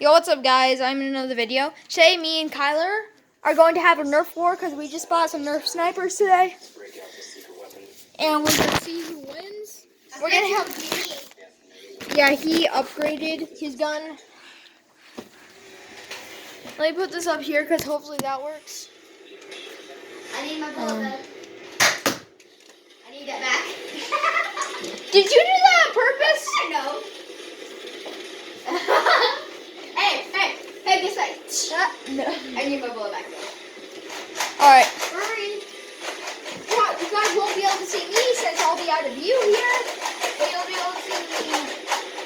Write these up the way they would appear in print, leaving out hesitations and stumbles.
Yo, what's up, guys? I'm in another video. Today, me and Kyler are going to have a Nerf War because we just bought some Nerf snipers today. And we're going to see who wins. We're going to have... Yeah, he upgraded his gun. Let me put this up here because hopefully that works. I need my bullet back. I need that back. Did you do that on purpose? No. Hey, this way. No. I need my bullet back. Alright. Hurry. You guys won't be able to see me since I'll be out of view here. But you'll be able to see me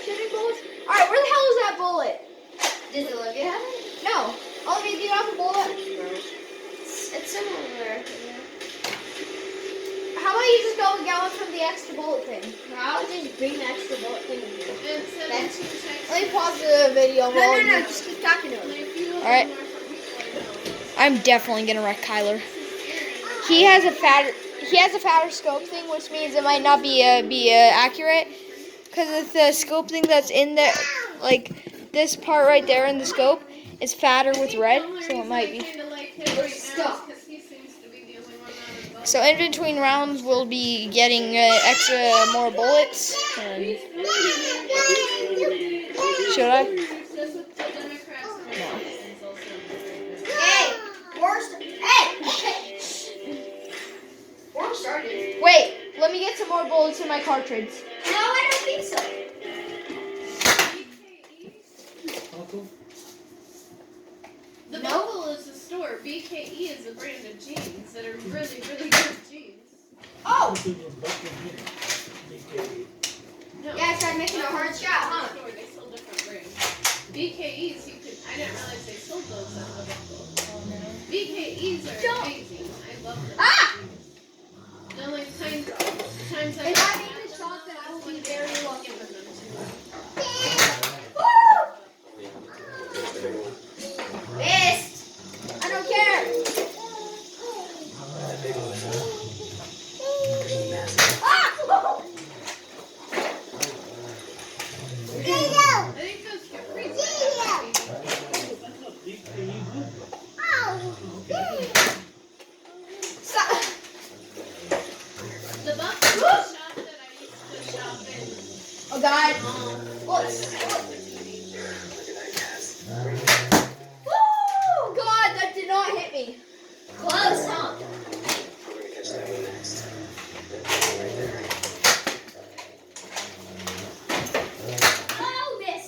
shooting bullets. Alright, where the hell is that bullet? Does Olivia have it? No. Olivia, do you have a bullet? It's similar. How about you just go and get one from the extra bullet thing? I'll just bring the extra bullet thing with me. Let me pause the video. No, just keep talking to him. Alright. I'm definitely gonna wreck Kyler. He has a fatter scope thing, which means it might not be accurate. Because the scope thing that's in there, like this part right there in the scope, is fatter with red, so it might be. Stop. So in between rounds, we'll be getting more bullets. And should I? No. Hey, War started. Wait, let me get some more bullets in my cartridge. No, I don't think so. The Buckle is a store. BKE is a brand of jeans that are really, really good jeans. Oh! No. Yeah, I tried making a hard shot, huh? Store, they sold different brands. BKEs, I didn't realize they sold those at the Buckle. BKEs are amazing. I love them. Ah! The only times If I make this shot, then I will be very lucky. Missed! I don't care! Ah! I think those get free. The Buckle is a shop that I used to shop in. Oh God! Woo! God, that did not hit me. Close, huh? Oh, miss!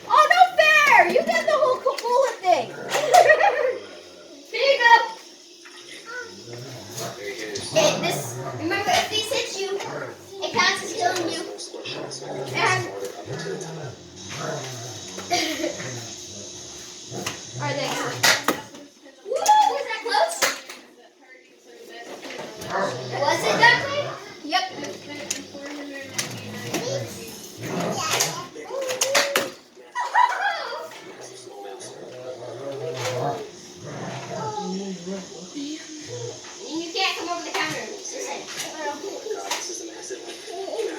Oh, no fair! You got the whole bullet thing. Pick up! Hey, remember, if these hit you, it counts as killing you. And... Alright, thanks. Woo! Was that close? Was it that way? Yep. You can't come over the counter. Listen.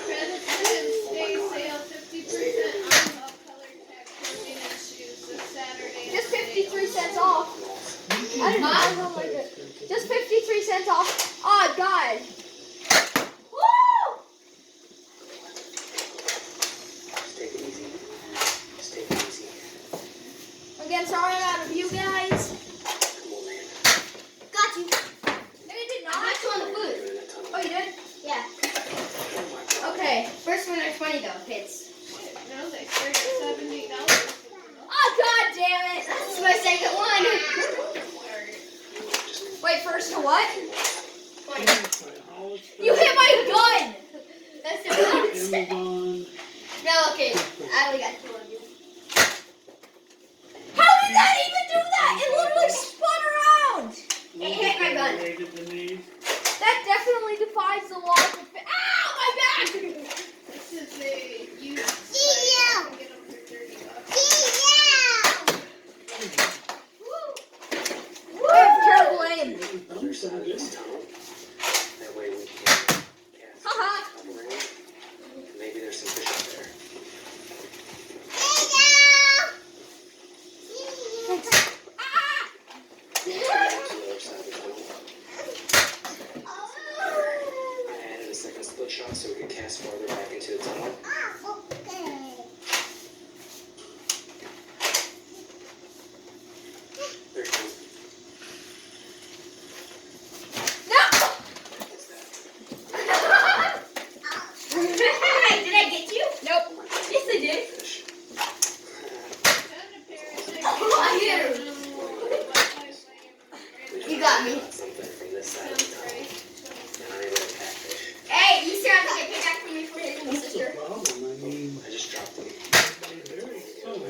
Credit Stay sale 50% off all color tech clothing and shoes this Saturday. Just 53 cents off. I don't like it. Just 53 cents off. Oh, God. Woo! Again, sorry I'm out of view, guys. Got you. No, you did I not. got you on the foot. Oh, you did? Yeah. Okay. First one is 20 though. Hits. No, they start at $78. Oh, God damn it. This is my second one. Wait, first to what? 20. You hit my gun! That's the one. No, okay. I only got 2 of you. How did that even do that? It literally spun around! It hit my gun. That definitely defies the laws of Ow, my back! This is a used Yeah. I can get them for $30. Woo! I have terrible aim. Haha.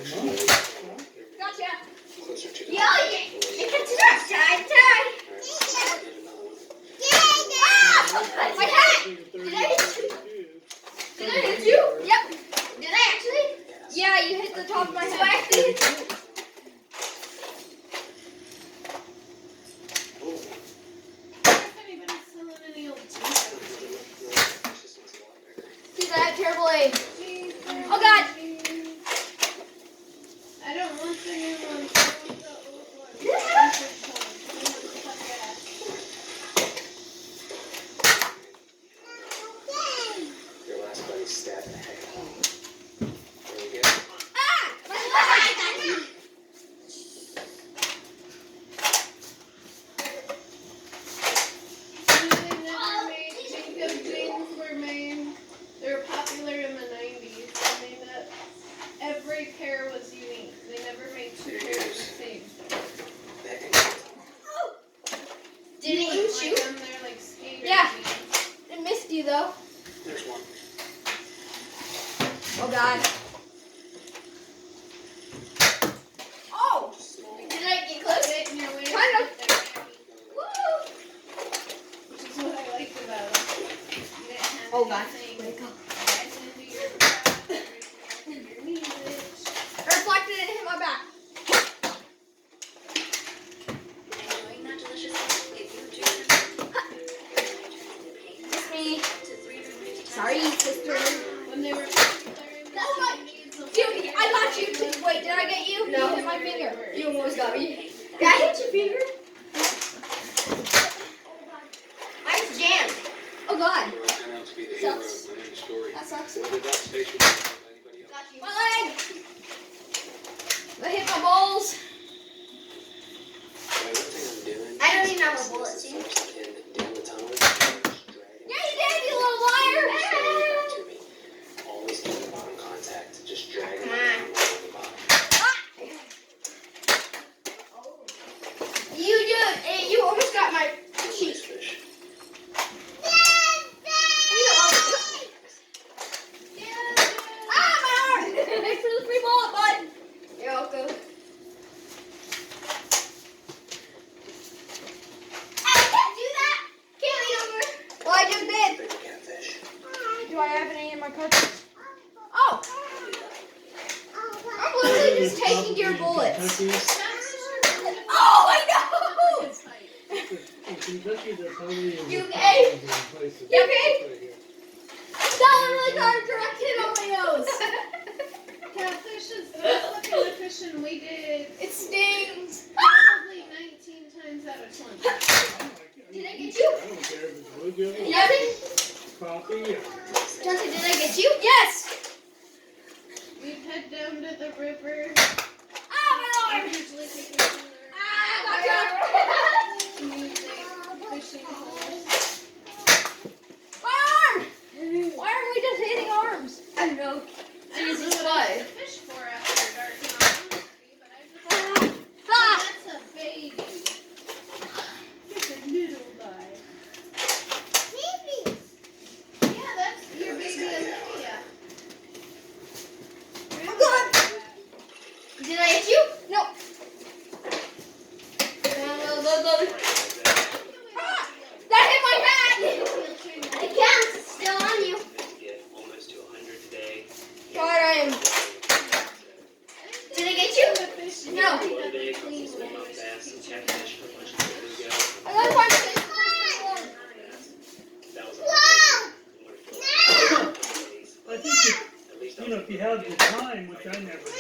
Gotcha. Yo, you can start. Tie. Ah! My hat! Did I hit you? Yep. Did I actually? Yeah, you hit the top of my So I head. actually. If anybody's selling any old Because I have terrible aim. Oh God. I don't want the new ones. I want the old ones. The vintage ones. The ones with the grass. Your last buddy stabbed the heck out of you. There we go. Ah! My leg! They never made Jacob jeans were made. They were popular in the 90s. And every pair was unique. They never made two pairs the same. Did it eat you? Like them, they're like skater Yeah. jeans. It missed you though. There's one. Oh God. Oh! Did I get close? Fit in your way. Kind of. Woo! Which is what I liked about them. You didn't have Oh God. anything. Where'd it go? Rise into your back, rise into your knee itch. It reflected and it hit my back. It's me. Sorry, sister. When they were popular in the That's what- 70s, the Dude, I got you. Wait, did I get you? No. You hit my finger. You almost got me. Did I hit your finger? Mine's jammed. Oh God. Turn out to be the hero Sucks. of the story. That sucks. Whether that station was by anybody else. Got you. My leg. I hit my balls. One thing I'm doing. I don't even have a bullet, see? Force the kid down the tunnel. Yeah, you did, you little liar. To me. Always keep the bottom contact. Just drag him Come on. around the bottom. You almost got my cheek. Nice fish. Ah, my arm. Thanks for the free bullet, bud. You're welcome. I can't do that. Can't lean over. Well, I just did. Bigger catfish. Do I have any in my cartridge? Oh. I'm literally just taking your bullets. Oh, I know. You okay? You okay? That literally got a direct hit on my nose. catfish is the fucking fish, and we did It stings. probably 19 times out of 20. Did I get you? I don't care if it's wood yellow, Nothing? coffee, Johnson, did I get you? Yes. We'd head down to the river. Ah, my I arm. usually take a swimmer. Ah, gotcha. Music, fishing holes. My arm. Why aren't we just hitting arms? I don't know. I don't know It's what I fun. used to fish for after dark in all honesty, but I just Ah. that's a baby. It's a noodle guy. Yeah, that's your baby Olivia. I'm going. Did I hit you? No. Ah, that hit my hat. It counts. It's still on you. Get almost to 100 today. God, I am. Did I get you? No. One day, couple smallmouth bass and catfish for lunch a little ago. I gotta find a fish for That was a I think if you have the time, which I never do,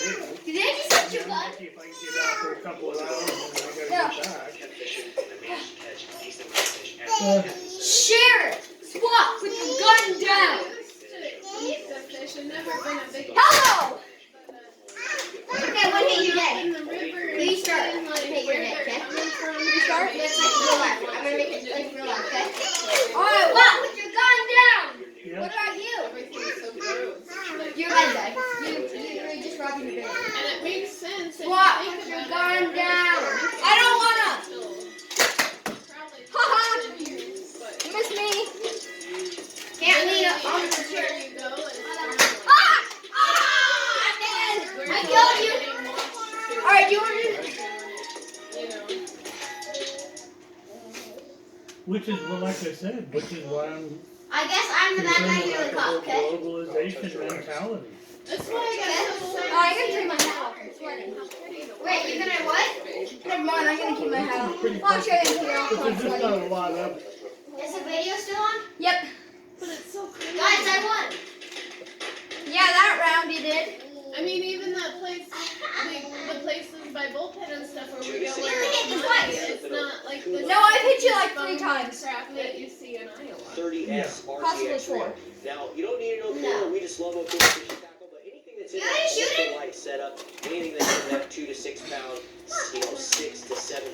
Did I just hit your I'm butt? lucky if I can get out for a couple of hours and then I Yeah. gotta get back. kept fishing and I managed to catch a decent fish after Share it. Swap. Put your gun down. I used to eat the fish and never been a big Hello. Okay, one hit your neck. in the river. You start. and like Hit your where neck, they're okay? coming from. You start? That's like real life. I'm gonna make it like real life, okay? Alright, Swap. Put your gun down. Yeah. what about you? Everything's so gross. Like, Your gun died. You're just robbing the bank. and it makes sense. if Swap. you think Put your about it, gun it down. really I don't wanna. until probably Haha. 10 years, but You miss me. Can't lean up on on the chair. you go and it's Ah! Ah! I'm dead. I killed you. Alright, do you want to? You know. Which is, well, like I said, which is why I'm I guess I'm the bad guy concerned here about with the whole Pop, okay? globalization mentality. That's why I got so Oh, I gotta take my hat off. I'm sweating. Wait, you're gonna what? Never mind, I'm gonna keep my hat on. Pretty I'll show you anything else. But there's just not a lot of it. Is the video still on? Yep. But it's so crazy. Guys, I won. Yeah, that round you did. I mean, even that place, the places by bullpen and stuff where we go You where hit me twice. it's not like the No, I've hit you like 3 times. crap that you see in Iowa. 30S Possibly RTX 4. rim. Now, you don't need an no No. we just love open fishing tackle, but anything that's in You already shoot that light setup, anything that's in that 2 to 6 pound, 6 to 7